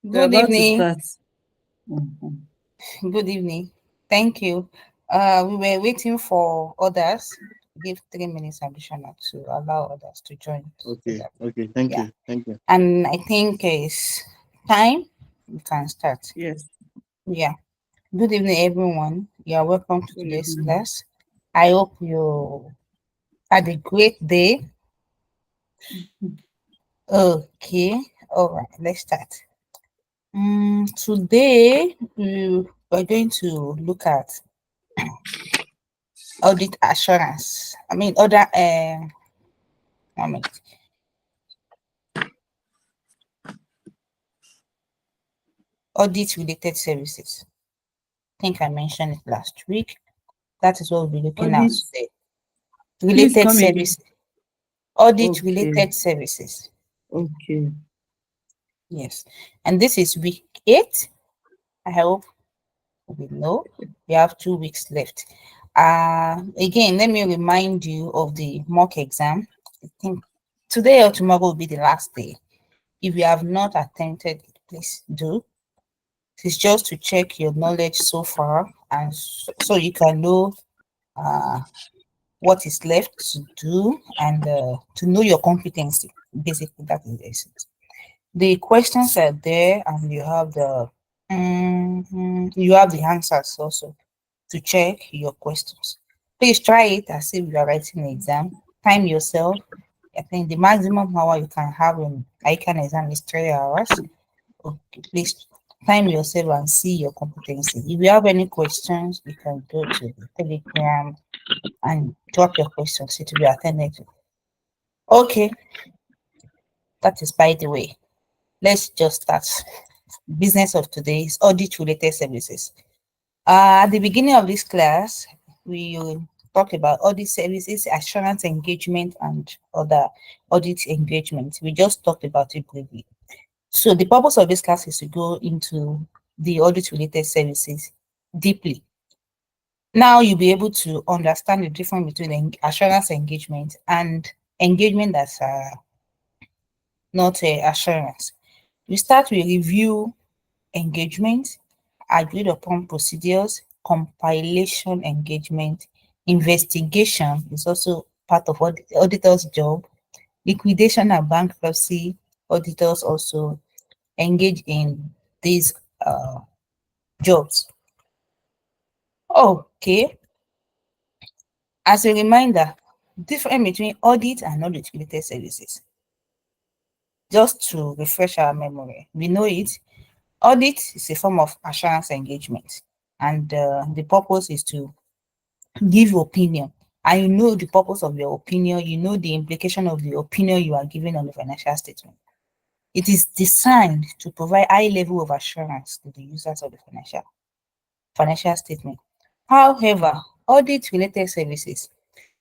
We're Good about to evening. start. Mhm. Good evening. Thank you. We were waiting for others. Give 3 minutes additional to allow others to join. So Okay, that, okay, thank yeah. you, thank you. And I think it's time we can start. Yes. Yeah. Good evening, everyone. You are welcome to Good today's evening. class. I hope you had a great day. Mhm. Okay. All right. Let's start. Today we're going to look at audit assurance. I mean, other moment, audit related services. I think I mentioned it last week. That is what we'll be looking at Audit, today. please Related come again. services, audit Okay. related services. Okay. Yes, and this is week 8. I hope we know we have 2 weeks left. Again, let me remind you of the mock exam. I think today or tomorrow will be the last day. If you have not attempted it, please do. It's just to check your knowledge so far, and so you can know uh, what is left to do, and to know your competency. Basically, that is the essence. The questions are there, and you have the answers also to check your questions. Please try it as if you are writing an exam. Time yourself. I think the maximum hour you can have in ICAN exam is 3 hours. Okay, please time yourself and see your competency. If you have any questions, you can go to the Telegram and drop your questions. It will be attended to. Okay, that is by the way. Let's just start. Business of today is audit related services. At the beginning of this class, we talk about audit services, assurance engagement, and other audit engagement. We just talked about it briefly. So the purpose of this class is to go into the audit related services deeply. Now you'll be able to understand the difference between assurance engagement and engagement that's not assurance. We start with review engagement, agreed upon procedures, compilation engagement, investigation is also part of auditor's job, liquidation and bankruptcy, auditors also engage in these uh, jobs. Okay, as a reminder, difference between audit and audit related services. Just to refresh our memory, we know it. Audit is a form of assurance engagement, and the purpose is to give opinion. And you know the purpose of your opinion, you know the implication of the opinion you are giving on the financial statement. It is designed to provide high level of assurance to the users of the financial statement. However, audit related services,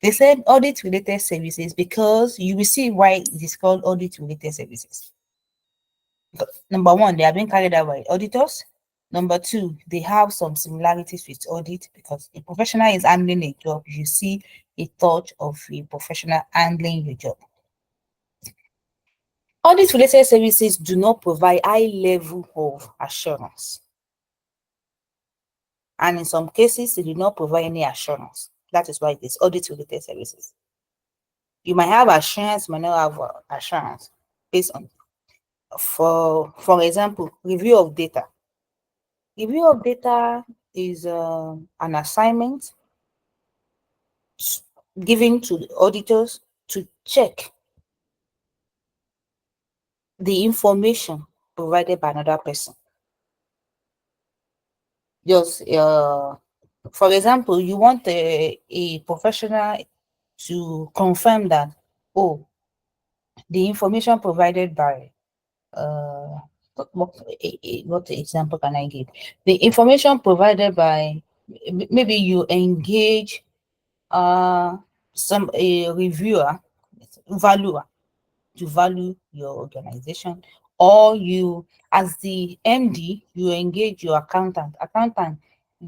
they said audit related services because you will see why it is called audit related services. Number one, they are being carried out by auditors. Number two, they have some similarities with audit because a professional is handling a job. You see a touch of a professional handling your job. Audit related services do not provide high level of assurance. And in some cases, they do not provide any assurance. That is why it is audit related services. You might have assurance, might not have assurance based on, for example, review of data. Review of data is an assignment given to the auditors to check the information provided by another person. Just for example, you want a professional to confirm that, oh, the information provided by what example can I give? The information provided by, maybe you engage some a reviewer, valuer, to value your organization, or you, as the MD, you engage your accountant,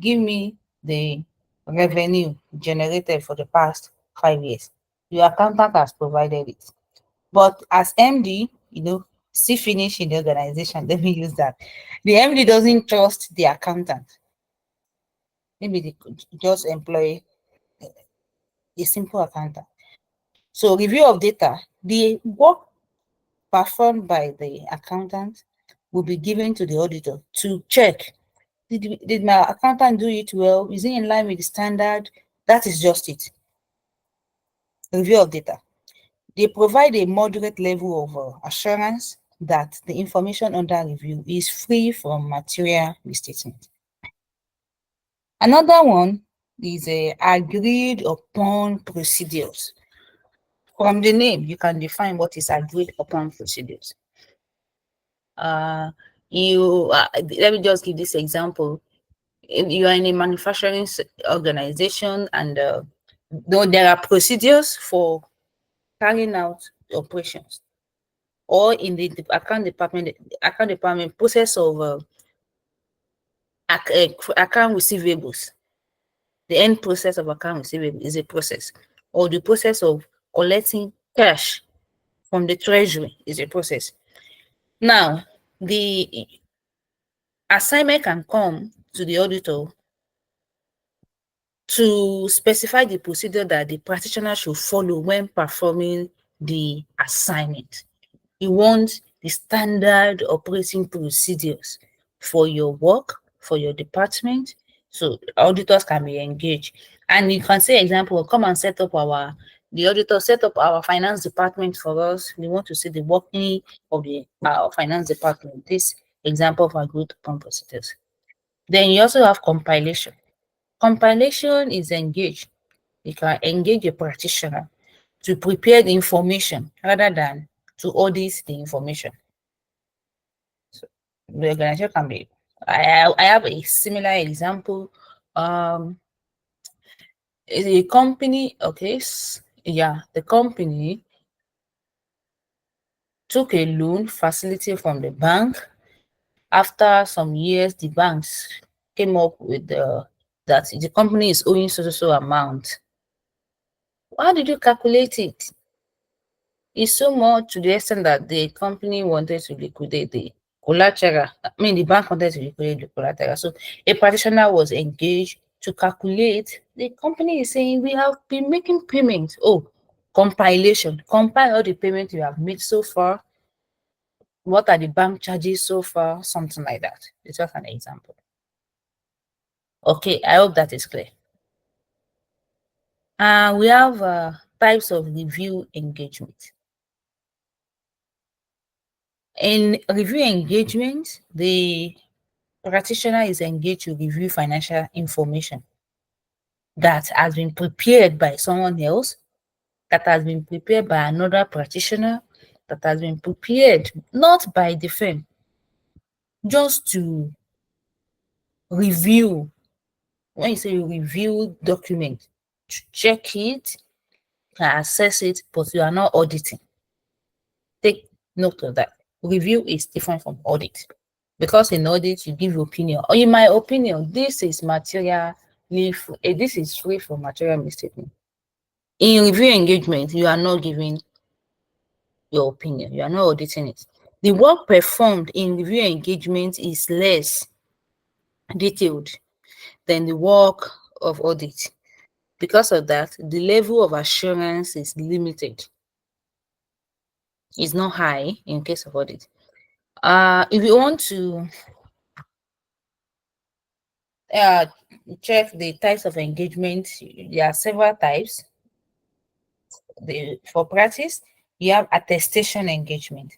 give me the revenue generated for the past 5 years. Your accountant has provided it, but as MD, see finish in the organization. Let me use that. The MD doesn't trust the accountant. Maybe they could just employ a simple accountant. So review of data, the work performed by the accountant will be given to the auditor to check. Did my accountant do it well? Is it in line with the standard? That is just it. Review of data. They provide a moderate level of assurance that the information under review is free from material misstatement. Another one is agreed upon procedures. From the name, you can define what is agreed upon procedures. Let me just give this example. If you are in a manufacturing organization and though there are procedures for carrying out operations, or in the account department process of account receivables, the end process of account receivable is a process, or the process of collecting cash from the treasury is a process. Now, the assignment can come to the auditor to specify the procedure that the practitioner should follow when performing the assignment. You want the standard operating procedures for your work, for your department, so auditors can be engaged. And you can say, example, come and set up the auditor set up our finance department for us. We want to see the working of our finance department. This example of agreed upon procedures. Then you also have compilation. Compilation is engaged. You can engage a practitioner to prepare the information rather than to audit the information. So the organization can be. I have a similar example. Is a company, okay? Yeah, the company took a loan facility from the bank. After some years, the banks came up with that the company is owing so amount. How did you calculate it? It's so much to the extent that the company wanted to liquidate the collateral. I mean, the bank wanted to liquidate the collateral. So a practitioner was engaged to calculate. The company is saying, we have been making payments. Oh, compilation. Compile all the payments you have made so far. What are the bank charges so far? Something like that. It's just an example. Okay, I hope that is clear. We have types of review engagement. In review engagement, the practitioner is engaged to review financial information that has been prepared by someone else, that has been prepared by another practitioner, that has been prepared not by the firm, just to review. When you say you review document, to check it, assess it, but you are not auditing. Take note of that. Review is different from audit, because in audit you give opinion, or in my opinion, this is this is free from material misstatement. In review engagement, you are not giving your opinion, you are not auditing it. The work performed in review engagement is less detailed than the work of audit. Because of that, the level of assurance is limited. It's not high in case of audit. If you want to check the types of engagement, there are several types. For practice, you have attestation engagement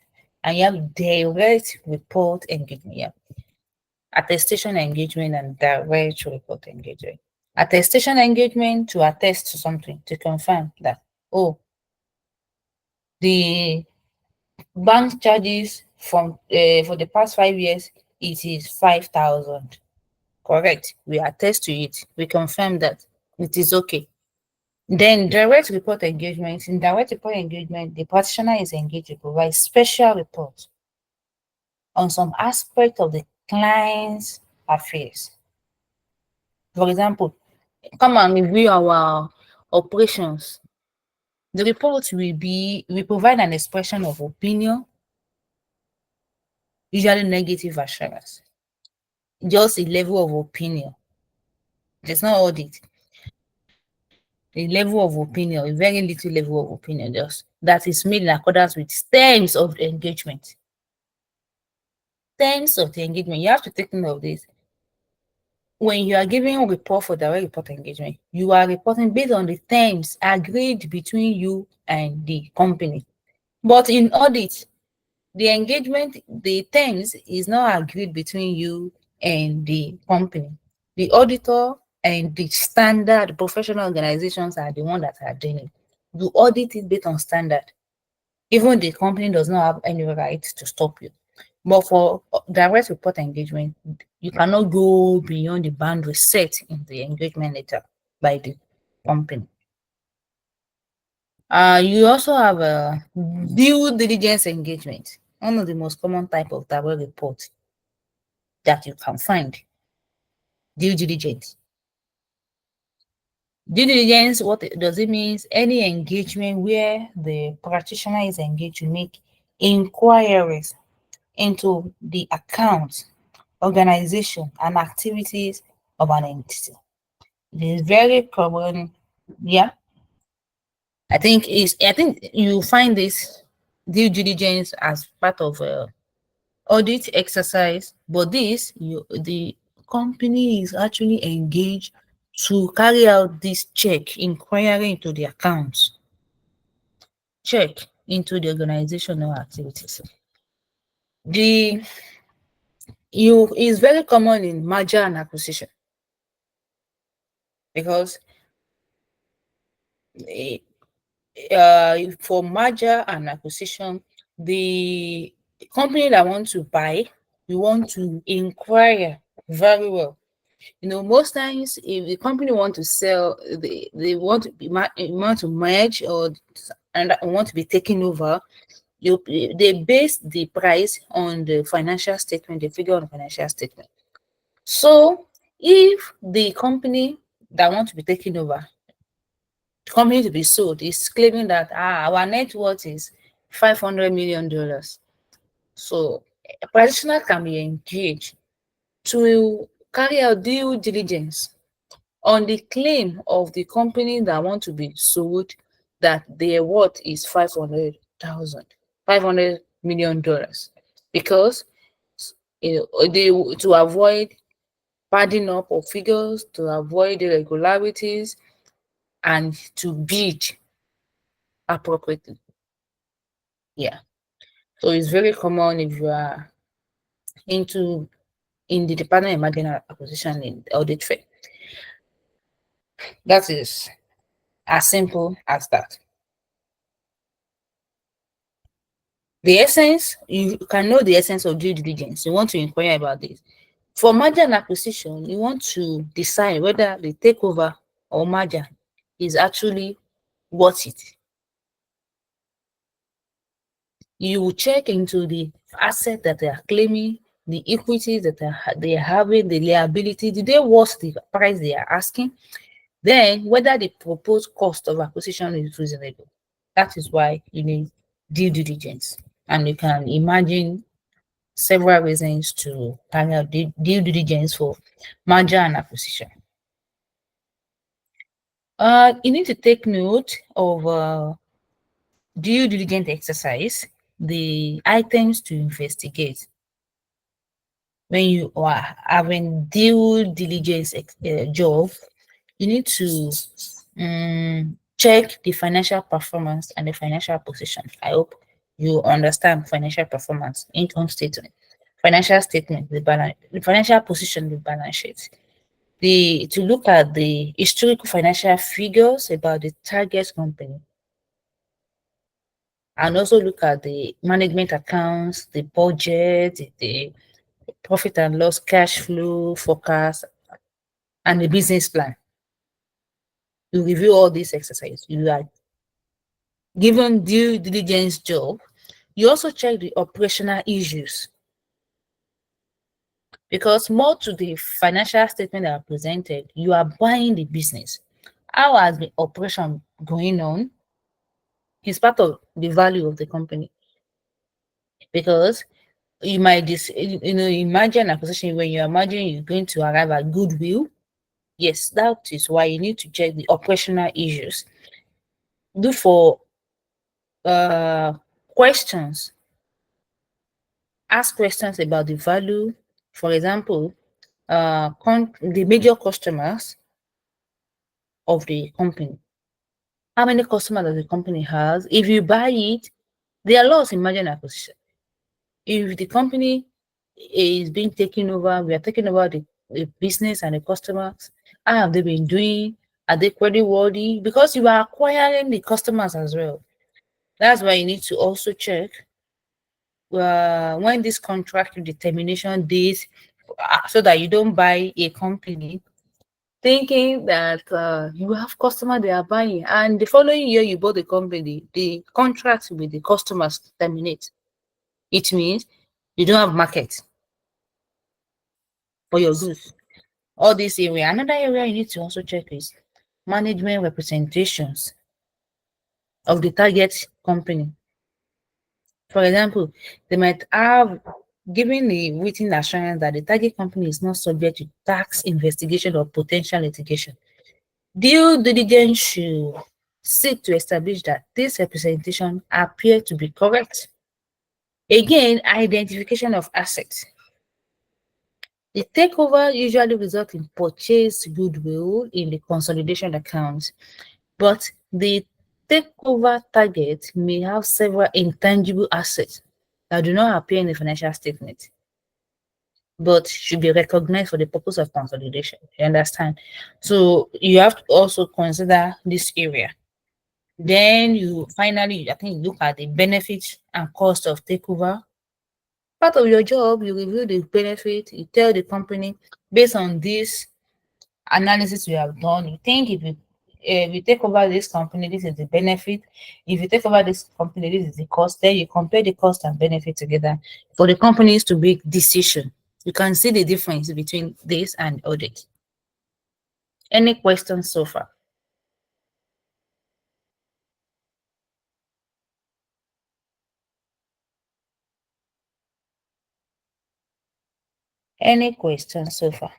and you have direct report engagement. Yeah. Attestation engagement and direct report engagement. Attestation engagement to attest to something, to confirm that, oh, the bank charges from for the past 5 years, it is 5,000. Correct. We attest to it. We confirm that it is okay. Then direct report engagement. In direct report engagement, the practitioner is engaged to provide special reports on some aspect of the client's affairs. For example, come and review our operations. The report will provide an expression of opinion usually negative assurance, just a level of opinion. There's not audit. A level of opinion, a very little level of opinion, just that is made in accordance with terms of the engagement. Terms of the engagement. You have to take note of this. When you are giving a report for direct report engagement, you are reporting based on the terms agreed between you and the company. But in audit, the engagement, the terms is not agreed between you and the company. The auditor and the standard professional organizations are the one that are doing it. You audit it based on standard. Even the company does not have any right to stop you. But for direct report engagement, you cannot go beyond the boundary set in the engagement letter by the company. You also have a due diligence engagement, one of the most common type of direct report that you can find. Due diligence. Due diligence, what does it mean? Any engagement where the practitioner is engaged to make inquiries into the account, organization, and activities of an entity. It is very common. Yeah, I think you find this due diligence as part of a audit exercise, but the company is actually engaged to carry out this check, inquiry into the accounts, check into the organizational activities. The you is very common in merger and acquisition because eh, for merger and acquisition, the company that want to buy, you want to inquire very well. Most times if the company want to sell, they want to want to merge and want to be taken over, they base the price on the financial statement, the figure on the financial statement. So if the company that want to be taken over, the company to be sold, is claiming that our net worth is $500 million. So a practitioner can be engaged to carry out due diligence on the claim of the company that want to be sold, that their worth is $500 million, because they to avoid padding up of figures, to avoid irregularities, and to bid appropriately. Yeah. So it's very common if you are into in the Department of Marketing and Acquisition in the audit firm. That is as simple as that. The essence, you can know the essence of due diligence. You want to inquire about this. For merger and acquisition, you want to decide whether the takeover or merger is actually worth it. You will check into the asset that they are claiming, the equities that they are having, the liability. Do they worth the price they are asking? Then whether the proposed cost of acquisition is reasonable. That is why you need due diligence. And you can imagine several reasons to carry out due diligence for merger and acquisition. You need to take note of due diligence exercise, the items to investigate. When you are having due diligence job, you need to check the financial performance and the financial position. I hope you understand financial performance, income statement, financial statement, the financial position, the balance sheet. To look at the historical financial figures about the target company, and also look at the management accounts, the budget, the profit and loss, cash flow forecast, and the business plan. You review all these exercises. You are given due diligence job. You also check the operational issues, because more to the financial statement that are presented, you are buying the business. How has the operation going on is part of the value of the company, because You might imagine a position when you imagine you're going to arrive at goodwill. Yes, that is why you need to check the operational issues. Do for uh questions. Ask questions about the value. For example, the major customers of the company. How many customers does the company has? If you buy it, there are lots in merger and acquisition. If the company is being taken over, we are taking over the business and the customers. How have they been doing? Are they credit worthy? Because you are acquiring the customers as well. That's why you need to also check when this contract determination date, so that you don't buy a company thinking that you have customer they are buying, and the following year you bought the company, the contract with the customers terminate. It means you don't have market for your goods. All this area. Another area you need to also check is management representations of the target company. For example, they might have given the written assurance that the target company is not subject to tax investigation or potential litigation. Due diligence should seek to establish that this representation appear to be correct. Again, identification of assets. The takeover usually results in purchased goodwill in the consolidation accounts, but the takeover target may have several intangible assets that do not appear in the financial statement, but should be recognized for the purpose of consolidation. You understand? So you have to also consider this area. Then you finally, I think, you look at the benefits and cost of takeover. Part of your job, you review the benefit, you tell the company based on this analysis you have done, you think if you take over this company, this is the benefit. If you take over this company, this is the cost. Then you compare the cost and benefit together for the companies to make decision. You can see the difference between this and audit. Any questions so far? Any questions so far?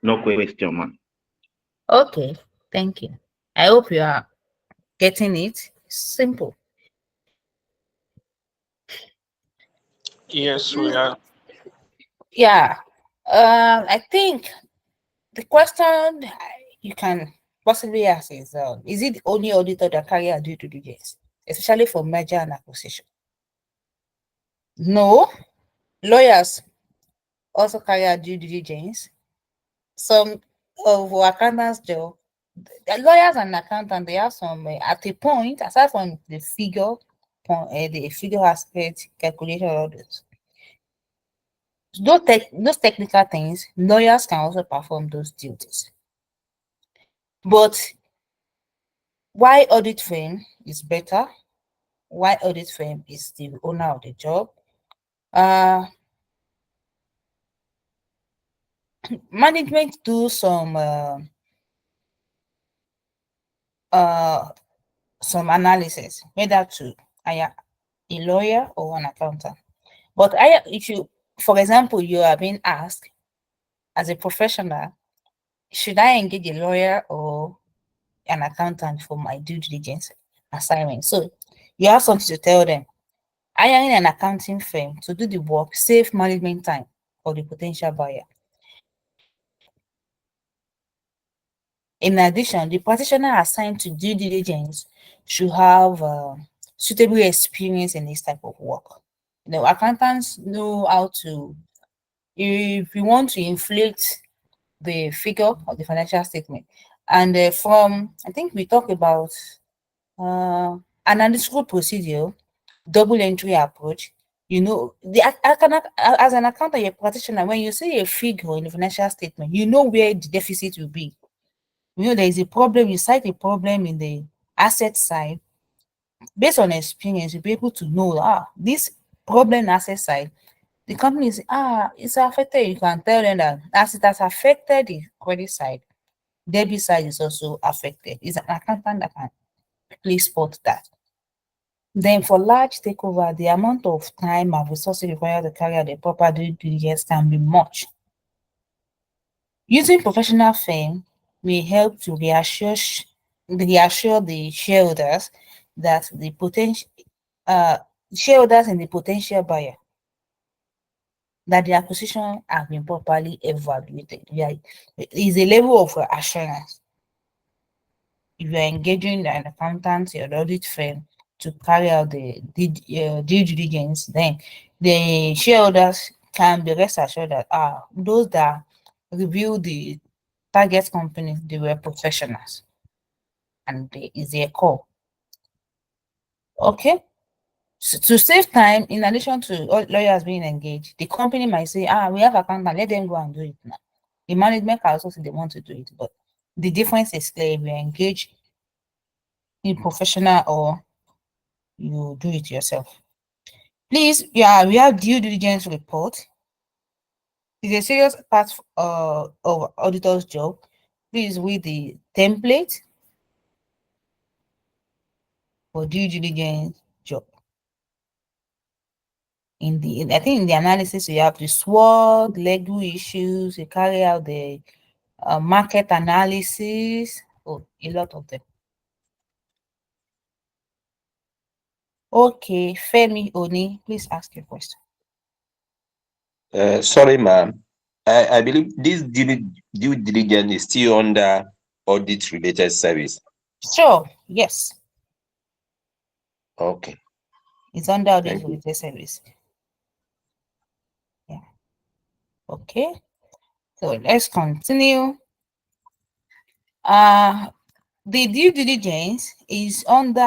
No question, man. Okay, thank you. I hope you are getting it. Simple. Yes, we are. Yeah. I think the question you can possibly ask is it the only auditor that carry out due diligence, especially for merger and acquisition? No, lawyers also carry out due diligence. Some of our accountants job, the lawyers and accountants, they have some at a point, aside from the figure aspect, calculation, all this. Those technical things, lawyers can also perform those duties. But why audit firm is better? Why audit firm is the owner of the job? Uh, Management do uh, some analysis, whether to hire a lawyer or an accountant. But if you, for example, you are being asked as a professional, should I engage a lawyer or an accountant for my due diligence assignment? So you have something to tell them. Hiring an accounting firm to do the work save management time for the potential buyer. In addition, the practitioner assigned to due diligence should have suitable experience in this type of work. Accountants know how to, if you want to inflate the figure of the financial statement, and I think we talk about analytical procedure, double entry approach. As an accountant, a practitioner, when you see a figure in the financial statement, you know where the deficit will be. There is a problem, you cite a problem in the asset side. Based on experience, you'll be able to know this problem asset side, the company is it's affected. You can tell them that as it has affected the credit side, debit side is also affected. It's an accountant that can quickly spot that. Then for large takeover, the amount of time and resources required to carry out the proper due diligence can be much. Using professional firm may help to reassure the shareholders that the potential shareholders in the potential buyer that the acquisition has been properly evaluated. Yeah, is a level of assurance. If you are engaging an accountant or audit firm to carry out the due diligence, then the shareholders can be rest assured that those that review the target company, they were professionals and is their call. Okay. So to save time, in addition to lawyers being engaged, the company might say, we have accountant, let them go and do it now. The management can also say they want to do it, but the difference is clear if you engage in professional or you do it yourself. Please, we have due diligence report. It's a serious part of auditor's job. Please read the template for due diligence job. I think in the analysis you have the SWOT, legal issues, you carry out the market analysis, a lot of them. Okay, Femi Oni, please ask your question. Sorry, ma'am. I believe this due diligence is still under audit related service. Sure, yes. Okay. It's under audit Thank you. related service. Yeah. Okay. So let's continue. The due diligence is under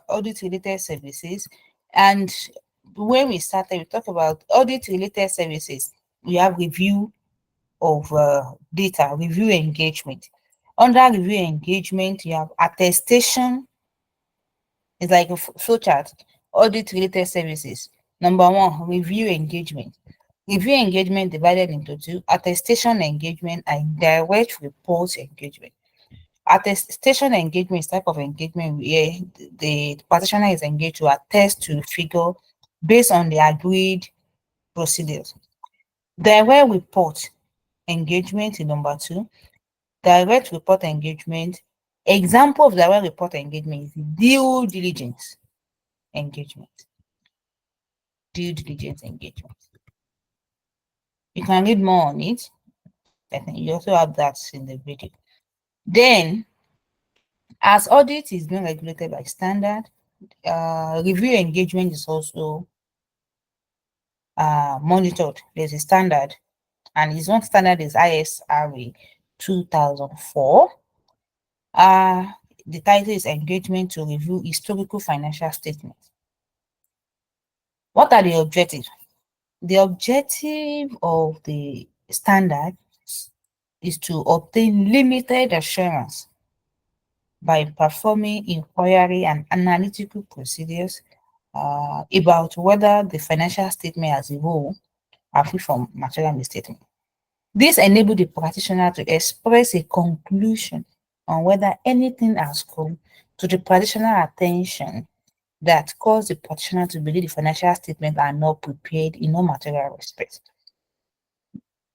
audit related services, and when we started, we talked about audit related services. We have review of data, review engagement. Under review engagement, you have attestation. It's like a flow chart. Audit related services. Number one, review engagement. Review engagement divided into two: attestation engagement and direct report engagement. Attestation engagement is type of engagement where the practitioner is engaged to attest to figure based on the agreed procedures. Direct report engagement is number two. Direct report engagement. Example of direct report engagement is due diligence engagement. Due diligence engagement. You can read more on it. I think you also have that in the video. Then, as audit is being regulated by standard, review engagement is also monitored. There's a standard, and his one standard is ISRA 2004. The title is Engagement to Review Historical Financial Statements. What are the objectives? The objective of the standard is to obtain limited assurance by performing inquiry and analytical procedures about whether the financial statement as a whole are free from material misstatement. This enables the practitioner to express a conclusion on whether anything has come to the practitioner attention that caused the practitioner to believe the financial statements are not prepared in no material respect.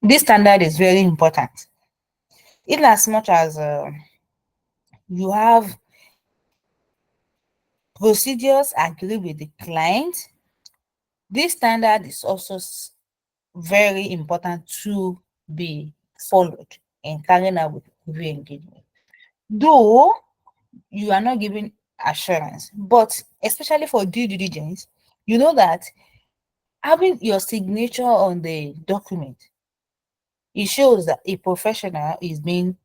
This standard is very important. In as much as you have procedures agreed with the client, this standard is also very important to be followed in carrying out with review engagement. Though you are not giving assurance, but especially for due diligence, you know that having your signature on the document, it shows that a professional is being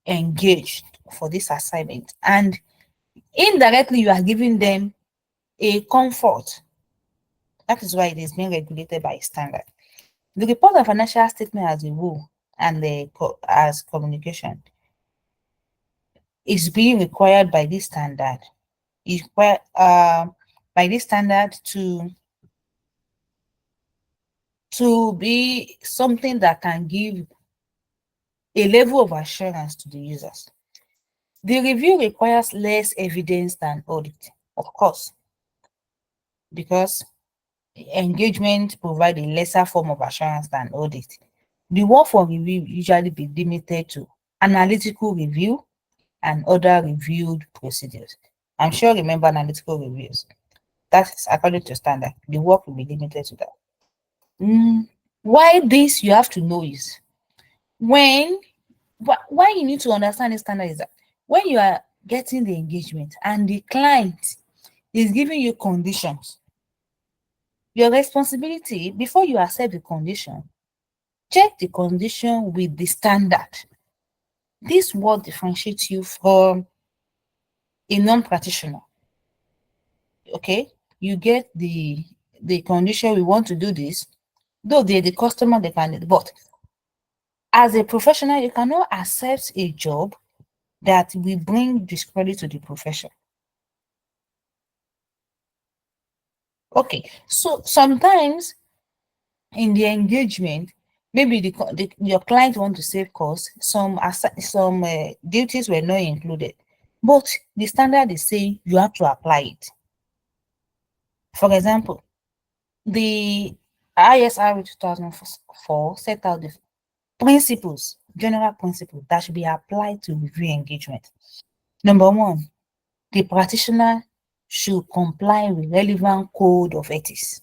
engaged for this assignment, and indirectly you are giving them a comfort. That is why it is being regulated by standard. The report of financial statement as a whole and as communication is being required by this standard. Is by this standard to be something that can give a level of assurance to the users. The review requires less evidence than audit, of course. because engagement provide a lesser form of assurance than audit. The work for review usually be limited to analytical review and other reviewed procedures. I'm sure you remember analytical reviews. That's according to standard. The work will be limited to that. Why this you have to know is when why you need to understand the standard is that when you are getting the engagement and the client is giving you conditions, your responsibility before you accept the condition, check the condition with the standard. This what differentiates you from a non-practitioner. Okay, you get the condition, we want to do this, though they're the customer, they can, but as a professional, you cannot accept a job that will bring discredit to the profession. Okay, so sometimes in the engagement, maybe your client want to save costs, some duties were not included, but the standard is saying you have to apply it. For example, the ISR 2004 set out the principles, general principles that should be applied to review engagement. Number one, the practitioner should comply with relevant code of ethics.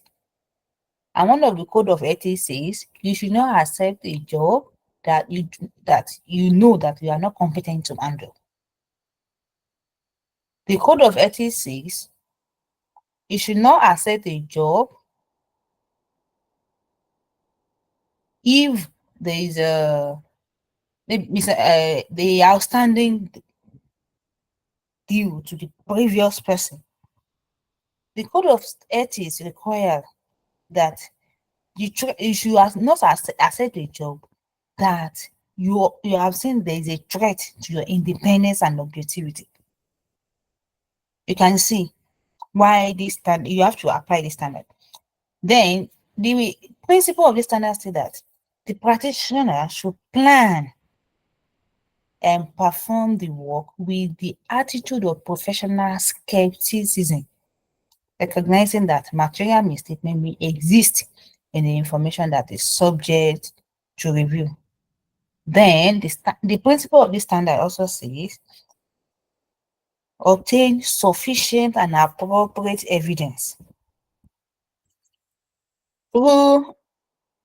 And one of the code of ethics says you should not accept a job that you know that you are not competent to handle. The code of ethics says you should not accept a job if there is the outstanding due to the previous person. The code of ethics requires that you should not accept a job that you have seen there is a threat to your independence and objectivity. You can see why this standard, you have to apply this standard. Then the principle of this standard says that the practitioner should plan and perform the work with the attitude of professional skepticism, recognizing that material misstatement may exist in the information that is subject to review. Then the principle of this standard also says obtain sufficient and appropriate evidence through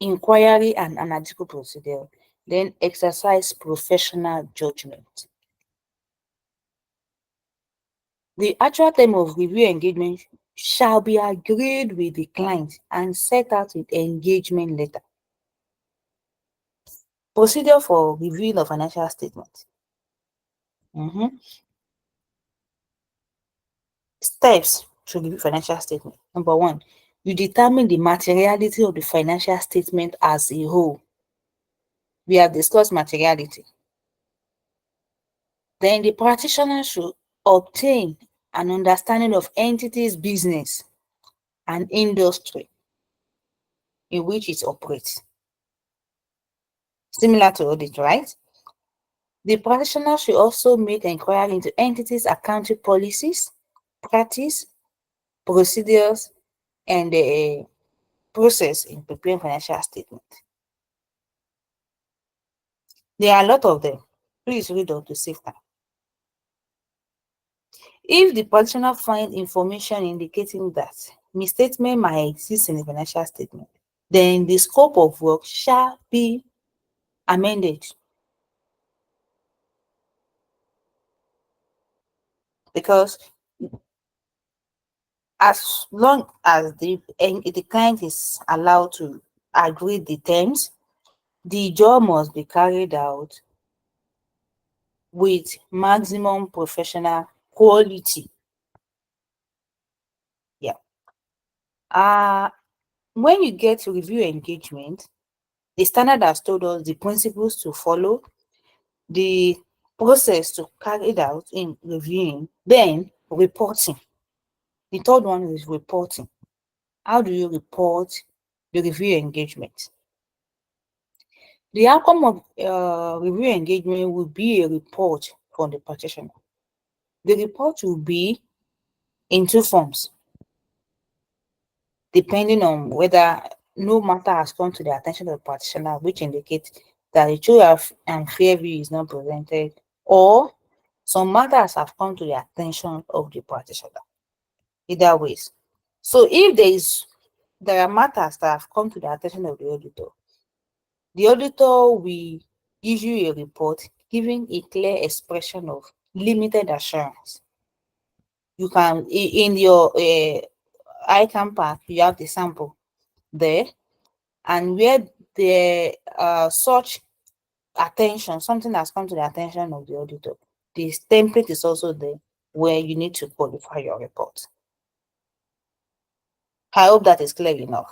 inquiry and analytical procedure, then exercise professional judgment. The actual term of review engagement shall be agreed with the client and set out with engagement letter. Procedure for reviewing of financial statement. Steps to review financial statement. Number one, you determine the materiality of the financial statement as a whole. We have discussed materiality. Then the practitioner should obtain an understanding of entity's business and industry in which it operates. Similar to audit, right? The practitioner should also make inquiry into entities' accounting policies, practice, procedures, and the process in preparing financial statement. There are a lot of them. Please read up to save time. If the practitioner finds information indicating that misstatement might exist in the financial statement, then the scope of work shall be amended. Because as long as the client is allowed to agree the terms, the job must be carried out with maximum professional quality. Yeah. When you get to review engagement, the standard has told us the principles to follow, the process to carry it out in reviewing, then reporting. The third one is reporting. How do you report the review engagement? The outcome of review engagement will be a report from the practitioner. The report will be in two forms. depending on whether no matter has come to the attention of the practitioner, which indicates that the true and fair view is not presented, or some matters have come to the attention of the practitioner. Either ways. So if there are matters that have come to the attention of the auditor will issue a report giving a clear expression of limited assurance. You can, in your ICAN pack, you have the sample there, and where there such attention, something has come to the attention of the auditor, this template is also there where you need to qualify your report. I hope that is clear enough.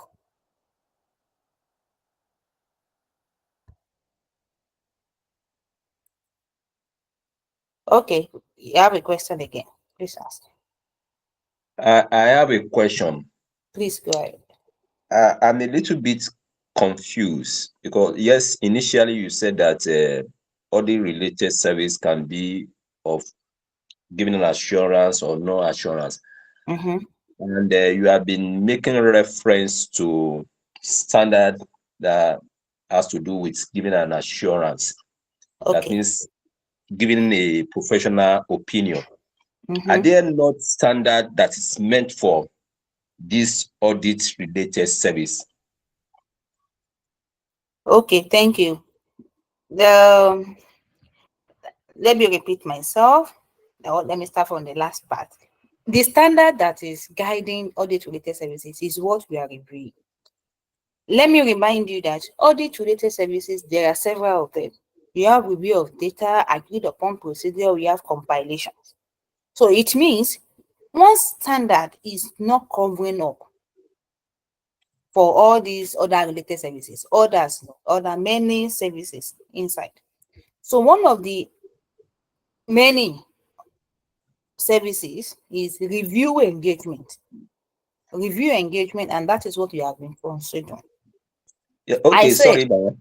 Okay, you have a question again. Please ask. I have a question. Please go ahead. I'm a little bit confused because yes, initially you said that audit related service can be of giving an assurance or no assurance. Mm-hmm. And you have been making reference to standard that has to do with giving an assurance. That Okay. means giving a professional opinion. Mm-hmm. Are there not standard that is meant for this audit related service? Okay, thank you. Let me repeat myself. Now, let me start from the last part. The standard that is guiding audit related services is what we are reviewing. Let me remind you that audit related services, there are several of them. You have review of data, agreed upon procedure, we have compilations. So it means one standard is not covering up for all these other related services, other many services inside. So one of the many services is review engagement. Review engagement, and that is what we have been considering. Yeah, okay, sorry, Baba.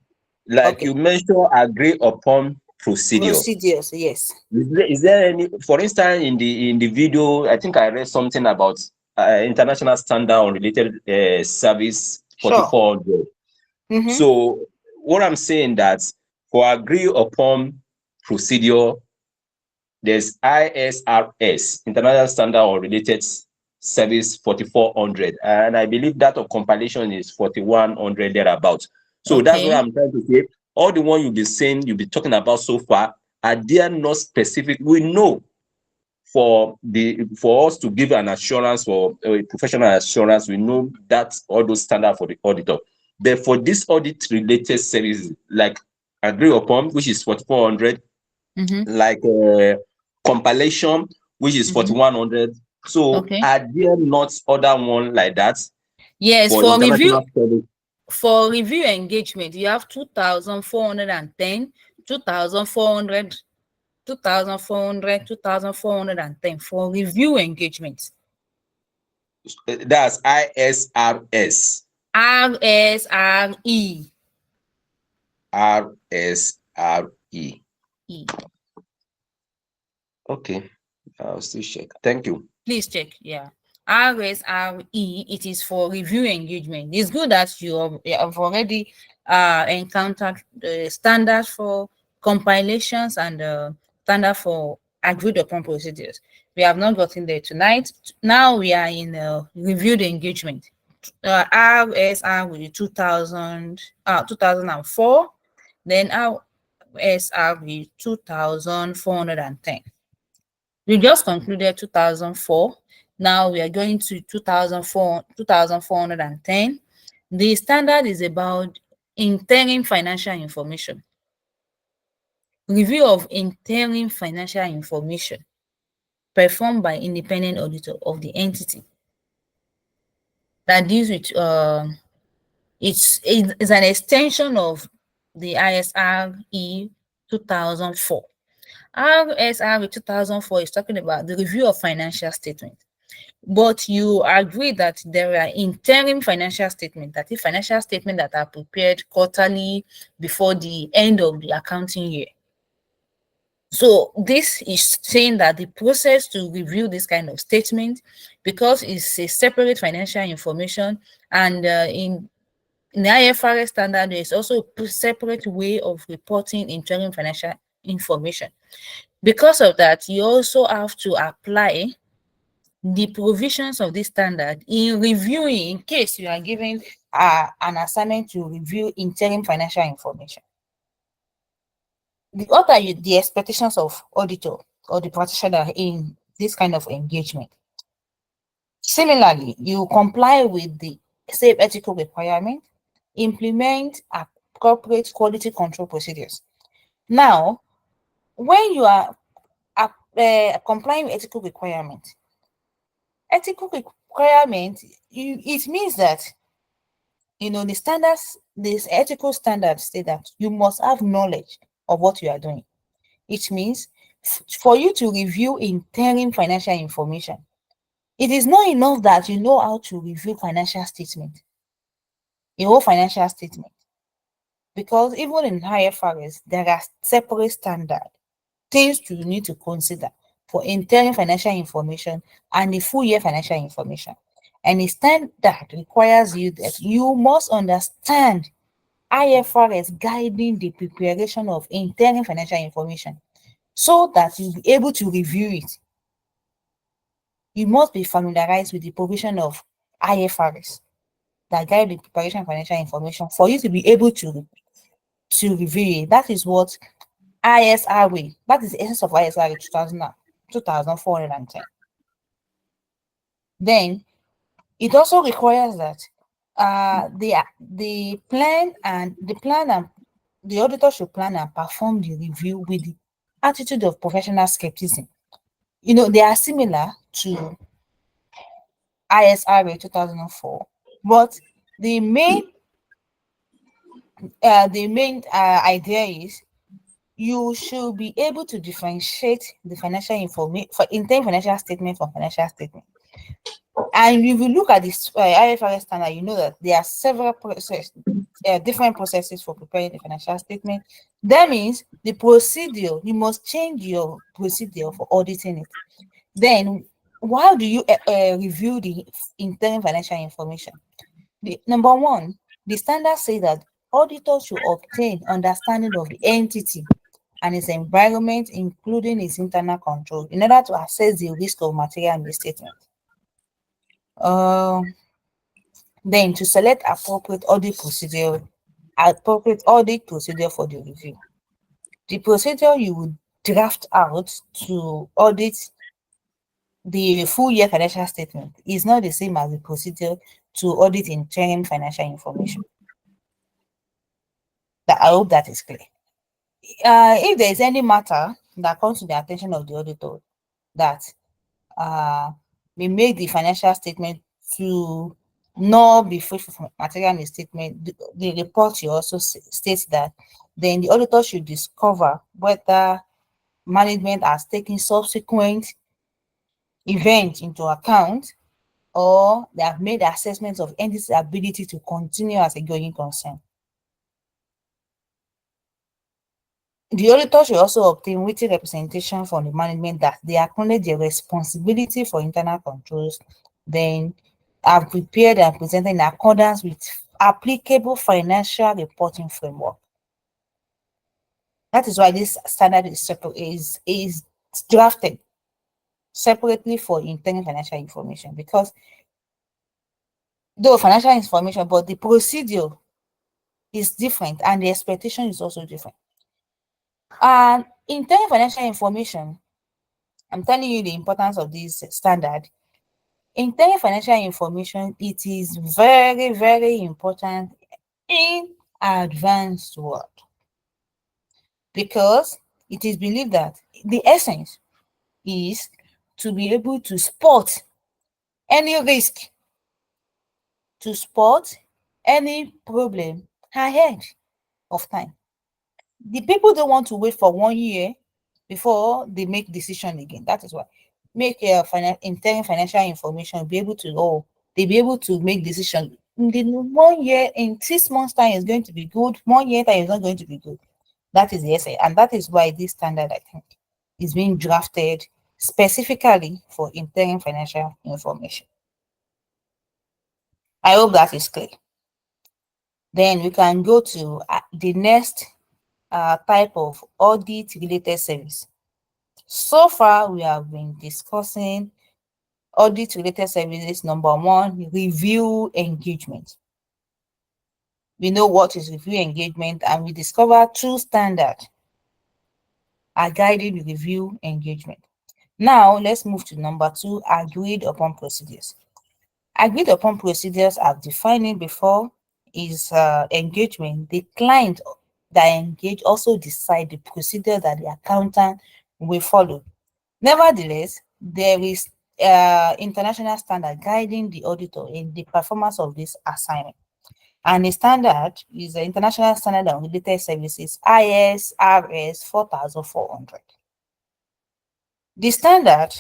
Like Okay. you mentioned, agree upon procedure. Procedures, yes. Is there any, for instance, in the video, I think I read something about international standard on related service Sure. 4400. Mm-hmm. So what I'm saying that for agree upon procedure, there's ISRS, International Standard on Related Service 4400, and I believe that of compilation is 4100 thereabouts. So that's what I'm trying to say. All the one you'll be saying, you'll be talking about so far, are there not specific? We know for us to give an assurance, for a professional assurance, we know that all those standards for the auditor. But for this audit related services, like agree upon, which is 4400, like compilation, which is 4100. So are there not other one like that? Yes, for review. For review engagement, you have 2410, 2400, 2400, 2410 for review engagement. That's ISRS. RSRE. RSRE. Okay, I'll still check. Thank you. Please check. Yeah. RSRE, it is for review engagement. It's good that you have already encountered the standards for compilations and standard for agreed upon procedures. We have not gotten there tonight. Now we are in reviewed engagement. RSR with 2004, then RSR with 2410. We just concluded 2004. Now we are going to 2410. The standard is about interim financial information. Review of interim financial information performed by independent auditor of the entity. That deals with it's an extension of the ISRE 2004. RSRE 2004 is talking about the review of financial statement. But you agree that there are interim financial statements, that is financial statements that are prepared quarterly before the end of the accounting year. So this is saying that the process to review this kind of statement, because it's a separate financial information, and in the IFRS standard, there is also a separate way of reporting interim financial information. Because of that, you also have to apply the provisions of this standard in reviewing, in case you are given an assignment to review interim financial information. What are the expectations of auditor or the practitioner in this kind of engagement? Similarly, you comply with the same ethical requirement, implement appropriate quality control procedures. Now, when you are complying with ethical requirement, it means that, the standards, these ethical standards say that you must have knowledge of what you are doing. It means for you to review interim financial information, it is not enough that you know how to review financial statement, a whole financial statement, because even in IFRS, there are separate standard things you need to consider for interim financial information and the full year financial information. And the standard requires you that you must understand IFRS guiding the preparation of interim financial information so that you'll be able to review it. You must be familiarized with the provision of IFRS that guide the preparation of financial information for you to be able to review it. That is what ISRA, that is the essence of ISRA 2410. Then it also requires that the plan and the auditor should plan and perform the review with the attitude of professional skepticism. They are similar to ISRA 2004, but the main idea is you should be able to differentiate the financial information for interim financial statement from financial statement. And if you look at this IFRS standard, you know that there are several different processes for preparing the financial statement. That means the procedure, you must change your procedure for auditing it. Then, how do you review the interim financial information? Number one, the standards say that auditors should obtain understanding of the entity and its environment, including its internal control, in order to assess the risk of material misstatement. Then to select appropriate audit procedure for the review. The procedure you would draft out to audit the full year financial statement is not the same as the procedure to audit interim financial information. I hope that is clear. If there is any matter that comes to the attention of the auditor that may make the financial statement to not be free from material misstatement, the report should also states that then the auditor should discover whether management has taken subsequent events into account, or they have made assessments of entity's ability to continue as a going concern. The auditor should also obtain written representation from the management that they acknowledge their responsibility for internal controls, then have prepared and presented in accordance with applicable financial reporting framework. That is why this standard is drafted separately for interim financial information, because though financial information, but the procedure is different and the expectation is also different. And interim financial information, I'm telling you the importance of this standard. Interim financial information, it is very, very important in advanced world, because it is believed that the essence is to be able to spot any risk, to spot any problem ahead of time. The people don't want to wait for 1 year before they make decision again. That is why make interim financial information be able to be able to make decision in the 1 year, in 6 months time is going to be good, 1 year time is not going to be good. That is the essay, and that is why this standard, I think, is being drafted specifically for interim financial information. I hope that is clear. Then we can go to the next type of audit related service. So far, we have been discussing audit related services. Number one, review engagement. We know what is review engagement, and we discover two standards are guiding review engagement. Now, let's move to number two, agreed upon procedures. Agreed upon procedures, I've defined it before, is engagement. The client that engage also decide the procedure that the accountant will follow. Nevertheless, there is international standard guiding the auditor in the performance of this assignment. And the standard is the International Standard on Related Services, ISRS 4400. The standard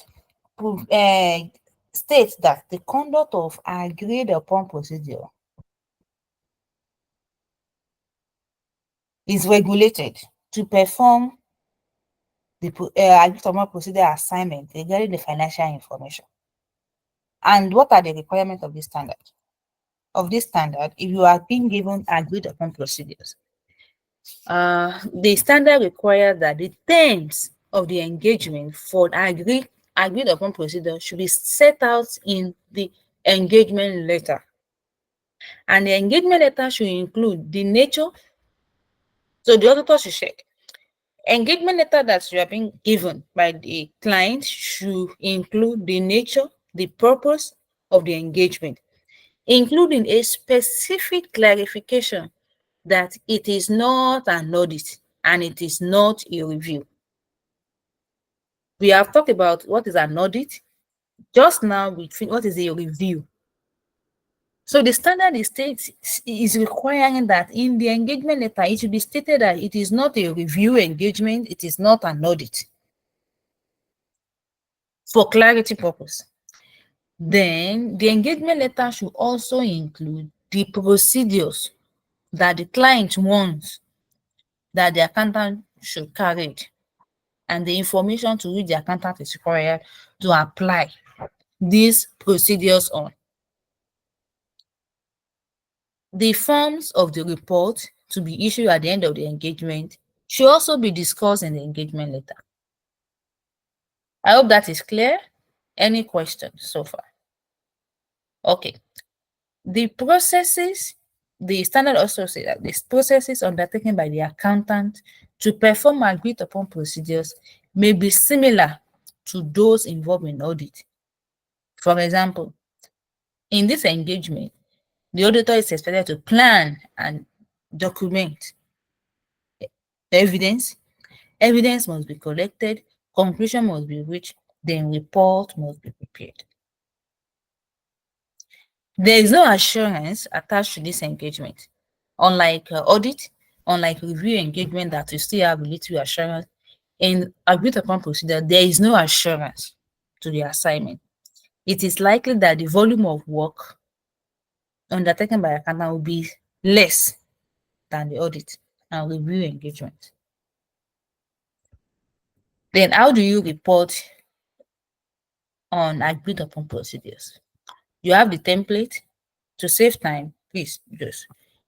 states that the conduct of agreed upon procedure is regulated to perform the agreed upon procedure assignment regarding the financial information. And what are the requirements of this standard? If you are being given agreed upon procedures, the standard requires that the terms of the engagement for agreed upon procedure should be set out in the engagement letter. And the engagement letter should include the nature. So the auditor should check. Engagement letter that you are being given by the client should include the nature, the purpose of the engagement, including a specific clarification that it is not an audit and it is not a review. We have talked about what is an audit. Just now, what is a review. So the standard is requiring that in the engagement letter, it should be stated that it is not a review engagement, it is not an audit, for clarity purpose. Then the engagement letter should also include the procedures that the client wants that the accountant should carry, and the information to which the accountant is required to apply these procedures on. The forms of the report to be issued at the end of the engagement should also be discussed in the engagement letter. I hope that is clear. Any questions so far? Okay. The processes, the standard also says that the processes undertaken by the accountant to perform agreed upon procedures may be similar to those involved in audit. For example, in this engagement, the auditor is expected to plan and document evidence. Evidence must be collected, conclusion must be reached, then report must be prepared. There is no assurance attached to this engagement. Unlike audit, unlike review engagement that we still have little assurance, in agreed upon procedure, there is no assurance to the assignment. It is likely that the volume of work undertaken by accountant will be less than the audit and review engagement. Then how do you report on agreed upon procedures? You have the template. To save time, please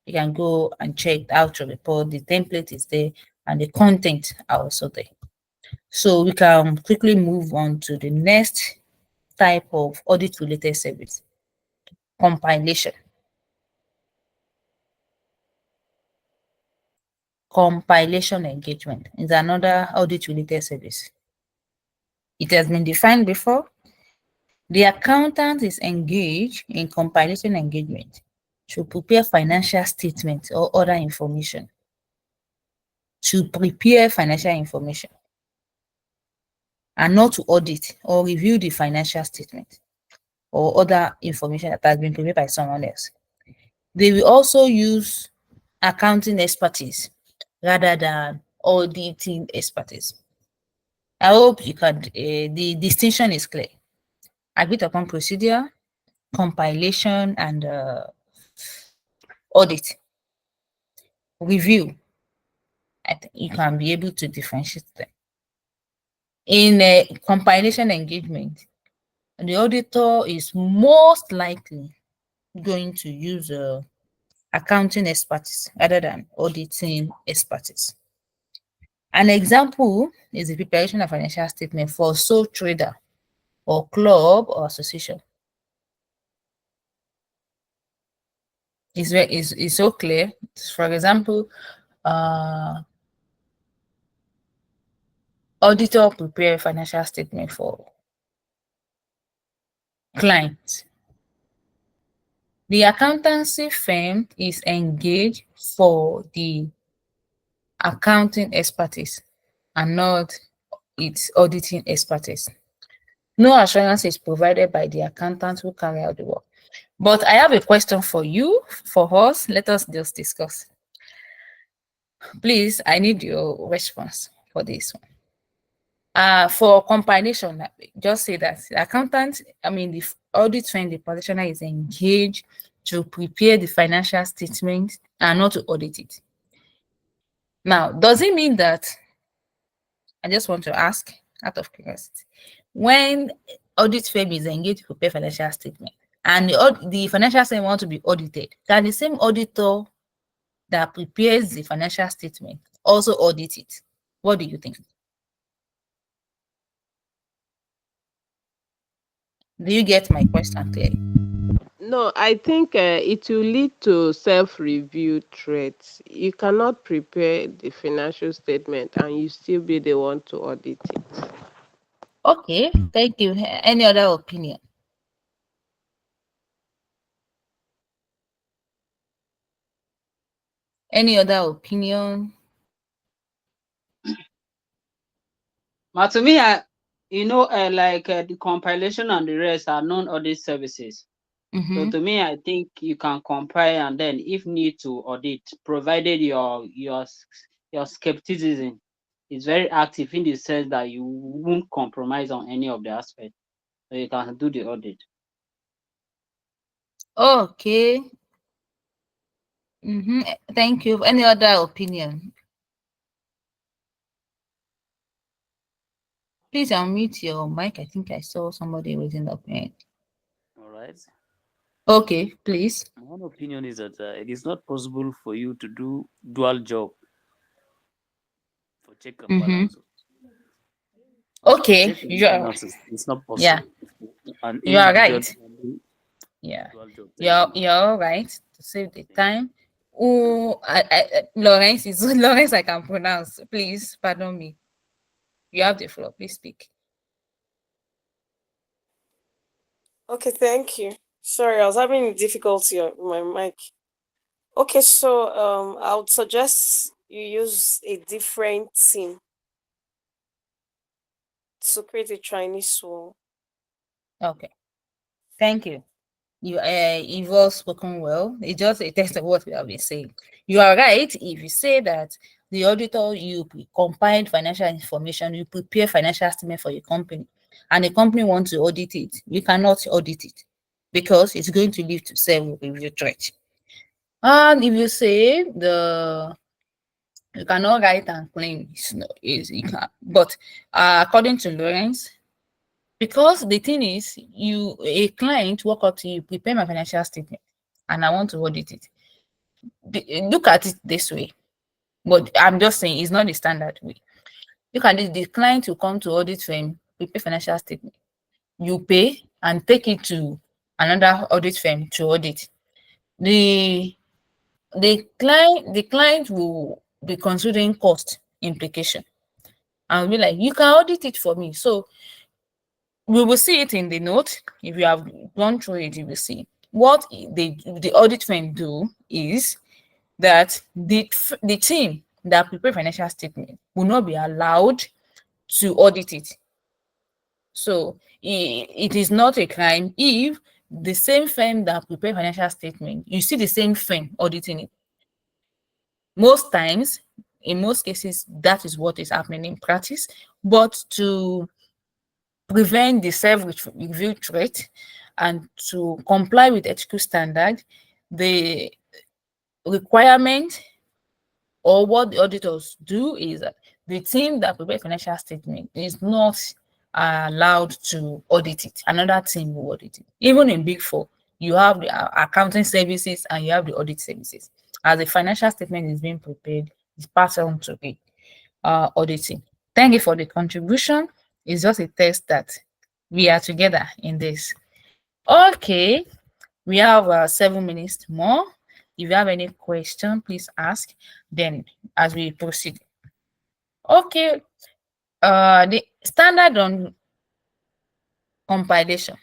you can go and check how to report. The template is there and the content are also there. So we can quickly move on to the next type of audit related service, compilation. Compilation engagement is another audit related service. It has been defined before. The accountant is engaged in compilation engagement to prepare financial statements or other information. To prepare financial information and not to audit or review the financial statement or other information that has been prepared by someone else. They will also use accounting expertise rather than auditing expertise. I hope you can, the distinction is clear. Agreed upon procedure, compilation, and audit. Review. I think you can be able to differentiate them. In a compilation engagement, the auditor is most likely going to use accounting expertise rather than auditing expertise. An example is the preparation of financial statement for sole trader or club or association. Is so clear. For example, auditor prepare financial statement for clients. The accountancy firm is engaged for the accounting expertise and not its auditing expertise. No assurance is provided by the accountant who carry out the work. But I have a question for you, for us. Let us just discuss. Please, I need your response for this one. For compilation, just say that the accountant, the audit firm, the practitioner is engaged to prepare the financial statement and not to audit it. Now, does it mean that, I just want to ask out of curiosity, when audit firm is engaged to prepare financial statement and the financial statement want to be audited, can the same auditor that prepares the financial statement also audit it? What do you think? Do you get my question clearly? No, I think it will lead to self-review threats. You cannot prepare the financial statement and you still be the one to audit it. Okay, thank you. Any other opinion? Any other opinion? But to me, the compilation and the rest are non-audit services. So to me, I think you can compile and then, if need to, audit, provided your skepticism is very active in the sense that you won't compromise on any of the aspects. So you can do the audit. Okay. Thank you. Any other opinion? Please unmute your mic. I think I saw somebody raising up hand. All right. Okay, please. One opinion is that it is not possible for you to do dual job for check and balances. Okay, Check and balances. It's not possible. Yeah, An you are individual right. can do Yeah, dual job. you're all right to save the time. Oh, Lawrence is Lawrence. I can pronounce. Please pardon me. You have the floor. Please speak. Okay, thank you. Sorry, I was having difficulty with my mic. Okay, so I would suggest you use a different team to create a Chinese wall. Okay, thank you. You've all spoken well. It's just a test of what we have been saying. You are right if you say that the auditor, you compiled financial information, you prepare financial statement for your company, and the company wants to audit it. You cannot audit it because it's going to lead to self-review threat. And if you say you cannot write and claim, you can. But according to Lawrence, because the thing is, a client walk up to you, prepare my financial statement, and I want to audit it. Look at it this way, but I'm just saying it's not the standard way. Look at it, the client will come to audit firm, prepare financial statement. You pay and take it to another audit firm to audit. The client will be considering cost implication and be like, you can audit it for me. So we will see it in the note. If you have gone through it, you will see what the audit firm do is that the team that prepare financial statement will not be allowed to audit it. So it is not a crime if the same firm that prepare financial statement, you see the same firm auditing it. Most times, in most cases, that is what is happening in practice. But to prevent the self-review threat and to comply with ethical standard, the requirement or what the auditors do is that the team that prepares financial statement is not allowed to audit it. Another team will audit it. Even in Big Four, you have the accounting services and you have the audit services. As the financial statement is being prepared, it's passed on to the auditing. Thank you for the contribution. It's just a test that we are together in this. Okay, we have 7 minutes more. If you have any question, please ask. Then, as we proceed. Okay, the standard on compilation.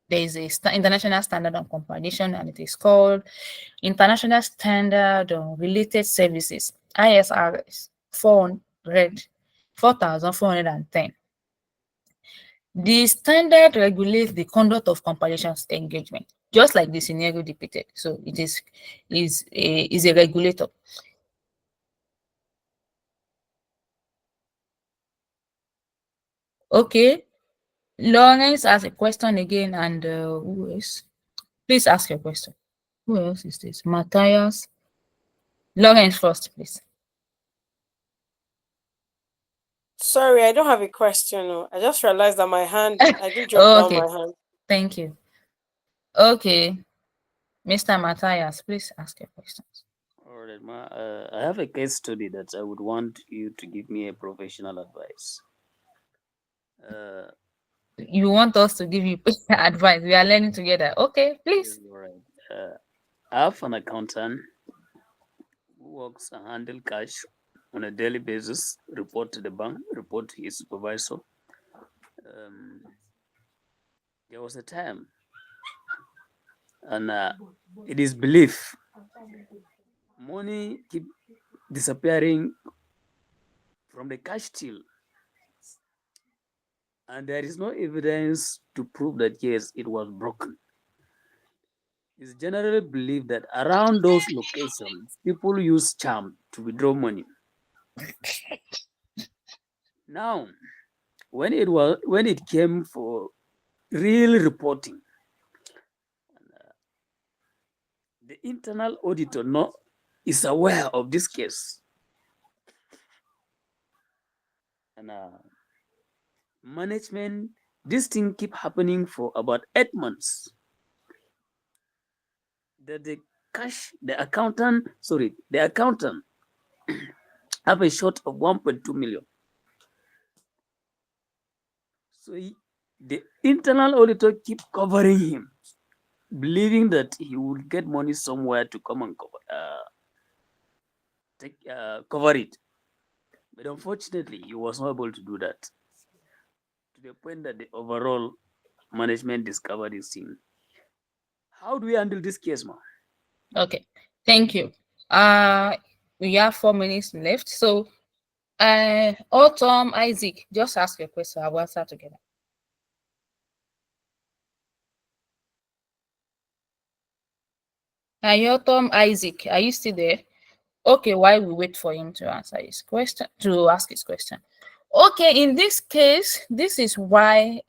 There is a international standard on compilation, and it is called International Standard on Related Services, ISRS 4410. The standard regulates the conduct of compilations engagement, just like the scenario depicted. So it is a regulator. Okay, Lawrence has a question again, and who else? Please ask your question. Who else is this? Matthias. Lawrence first, please. Sorry, I don't have a question. I just realized that my hand, I did drop down Okay, my hand. thank you. Okay, Mr. Matthias, please ask your questions. All right, ma. I have a case study that I would want you to give me a professional advice. You want us to give you advice? We are learning together. Okay, please. All right. I have an accountant who works and handle cash on a daily basis, report to the bank, report to his supervisor. There was a time, and it is belief money keep disappearing from the cash till, and there is no evidence to prove that yes, it was broken. It's generally believed that around those locations, people use charm to withdraw money. Now, when it came for real reporting, the internal auditor is aware of this case, and management, this thing keep happening for about 8 months. That the accountant have a short of 1.2 million. So the internal auditor keep covering him, believing that he will get money somewhere to come and cover it. But unfortunately, he was not able to do that, to the point that the overall management discovered this thing. How do we handle this case, man? Okay, thank you. We have 4 minutes left. So, Autumn, Isaac, just ask your question. I will answer together. Autumn, Isaac, are you still there? Okay, while we wait for him to answer his question, to ask his question. Okay, in this case, this is why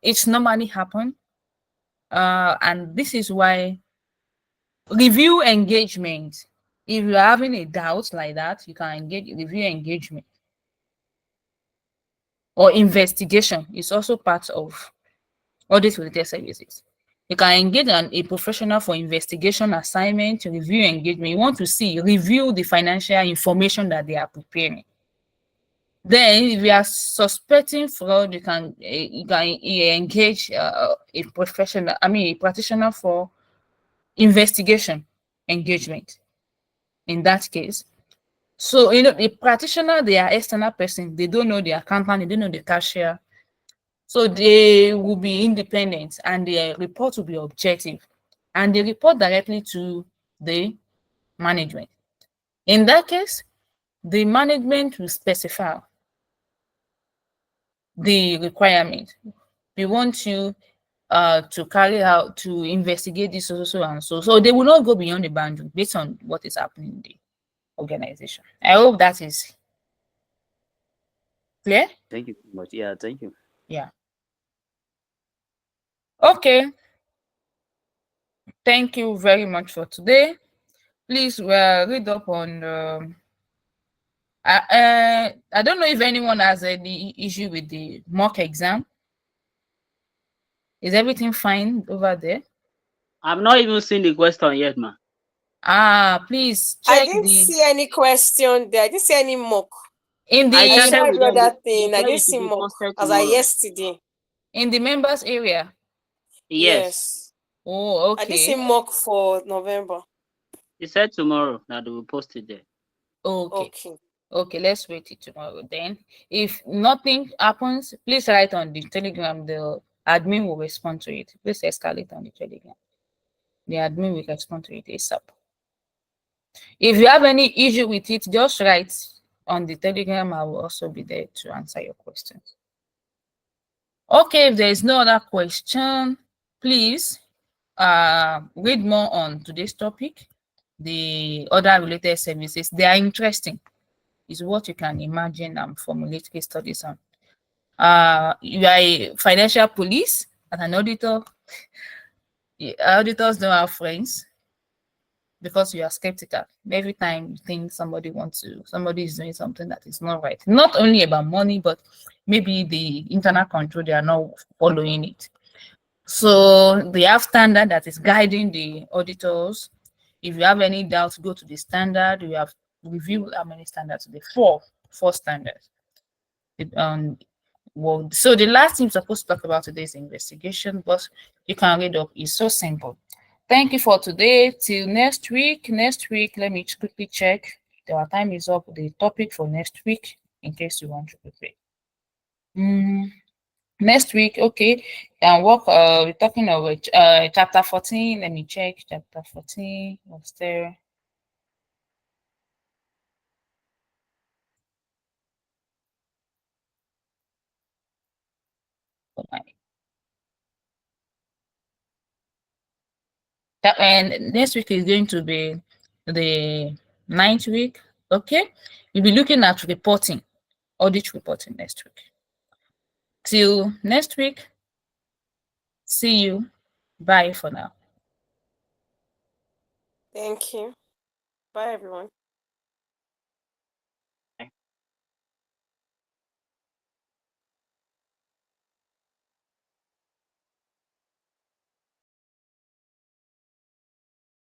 it's normally happen. And this is why review engagement. If you're having a doubt like that, you can review engagement. Or investigation is also part of audit related services. You can engage a professional for investigation assignment, review engagement. You want to review the financial information that they are preparing. Then, if you are suspecting fraud, you can engage a practitioner for investigation engagement. In that case, so the practitioner, they are external person. They don't know the accountant. They don't know the cashier. So they will be independent, and their report will be objective, and they report directly to the management. In that case, the management will specify the requirement. We want you to carry out, to investigate this so and so. So they will not go beyond the boundary based on what is happening in the organization. I hope that is clear. Thank you so much. Yeah, thank you. Yeah. Okay. Thank you very much for today. Please read up on I don't know if anyone has any issue with the mock exam. Is everything fine over there? I've not even seen the question yet, man. Please I check didn't see any question there. I didn't see any mock. in I I the chatted saw with every them. other They thing. I said didn't it should see be mock posted as I tomorrow. yesterday. in the members area. Yes. Yes. Oh, I didn't see okay. mock for November. He said tomorrow that they will post it there. Okay. Okay. Okay, let's wait till tomorrow then. If nothing happens, please write on the Telegram. The admin will respond to it. Please escalate on the Telegram. The admin will respond to it ASAP. If you have any issue with it, just write on the Telegram. I will also be there to answer your questions. Okay, if there is no other question, please read more on today's topic. The other related services, they are interesting. Is what you can imagine and formulate case studies on. You are a financial police and an auditor. Auditors don't have friends because you are skeptical. Every time you think somebody is doing something that is not right. Not only about money, but maybe the internal control, they are not following it. So they have standard that is guiding the auditors. If you have any doubts, go to the standard. You have reviewed how many standards? The four standards. Well, so the last thing we're supposed to talk about today is investigation, but you can read up. It's so simple. Thank you for today. Till next week. Next week, let me quickly check. Our time is up. The topic for next week, in case you want to prepare. Next week, okay. And work. We're talking about chapter 14. Let me check. Chapter 14. What's there? And next week is going to be the 9th week. Okay, we'll be looking at reporting, audit reporting next week. Till next week, see you. Bye for now. Thank you. Bye, everyone.